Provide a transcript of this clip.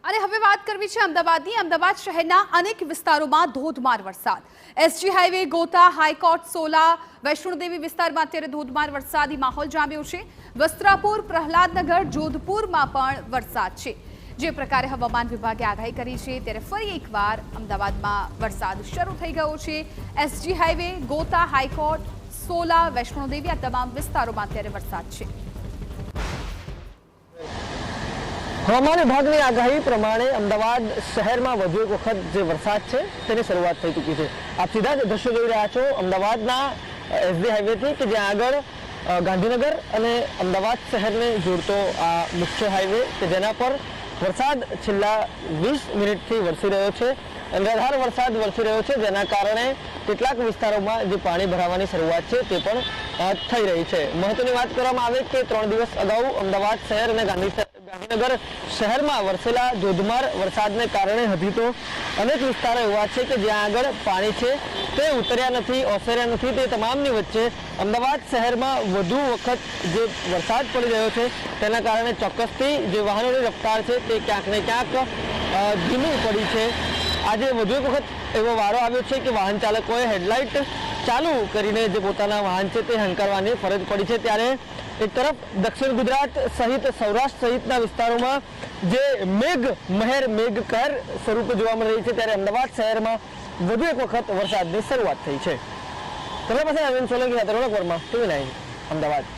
અને હવે વાત કરવી છે અમદાવાદની। અમદાવાદ શહેરના અનેક વિસ્તારોમાં ધોધમાર વરસાદ। એસજી હાઈવે, ગોતા, હાઈકોર્ટ, સોલા, વૈષ્ણોદેવી વિસ્તારમાં અત્યારે ધોધમાર વરસાદી માહોલ જામ્યો છે। વસ્ત્રાપુર, પ્રહલાદનગર, જોધપુરમાં પણ વરસાદ છે। જે પ્રકારે હવામાન વિભાગે આગાહી કરી છે ત્યારે ફરી એકવાર અમદાવાદમાં વરસાદ શરૂ થઈ ગયો છે। એસજી હાઈવે, ગોતા, હાઈકોર્ટ, સોલા, વૈષ્ણોદેવી આ તમામ વિસ્તારોમાં અત્યારે વરસાદ છે। હવામાન વિભાગની આગાહી પ્રમાણે અમદાવાદ શહેરમાં વધુ એક વખત જે વરસાદ છે તેની શરૂઆત થઈ ચૂકી છે। આપ સીધા જ દ્રશ્યો જોઈ રહ્યા છો અમદાવાદના એસજી હાઈવેથી કે જ્યાં આગળ ગાંધીનગર અને અમદાવાદ શહેરને જોડતો આ મુખ્ય હાઈવે કે જેના પર વરસાદ છેલ્લા 20 મિનિટથી વરસી રહ્યો છે। અનરાધાર વરસાદ વરસી રહ્યો છે જેના કારણે કેટલાક વિસ્તારોમાં જે પાણી ભરાવાની શરૂઆત છે તે પણ થઈ રહી છે। મહત્વની વાત કરવામાં આવે કે 3 દિવસ અગાઉ અમદાવાદ શહેર અને ગાંધીનગર શહેરમાં વરસેલા ધોધમાર વરસાદને કારણે હજી તો અનેક વિસ્તારો એવા છે કે જ્યાં આગળ પાણી છે તે ઉતર્યા નથી, ઓસર્યા નથી। તે તમામની વચ્ચે અમદાવાદ શહેરમાં વધુ વખત જે વરસાદ પડી રહ્યો છે તેના કારણે ચોક્કસથી જે વાહનોની રફતાર છે તે ક્યાંક ને ક્યાંક ધીમી પડી છે। આજે વધુ એક વખત એવો વારો આવ્યો છે કે વાહન ચાલકોએ હેડલાઇટ ચાલુ કરીને જે પોતાના વાહન છે તે હંકારવાની ફરજ પડી છે। ત્યારે એક તરફ દક્ષિણ ગુજરાત સહિત સૌરાષ્ટ્ર સહિતના વિસ્તારોમાં જે મેઘમહેર, મેઘકહેર સ્વરૂપે જોવા મળી રહી છે ત્યારે અમદાવાદ શહેરમાં વધુ એક વખત વરસાદની શરૂઆત થઈ છે। તમારી પાસે અરવિંદ સોલંકી સાથે રોનક વર્મા, TV9 અમદાવાદ।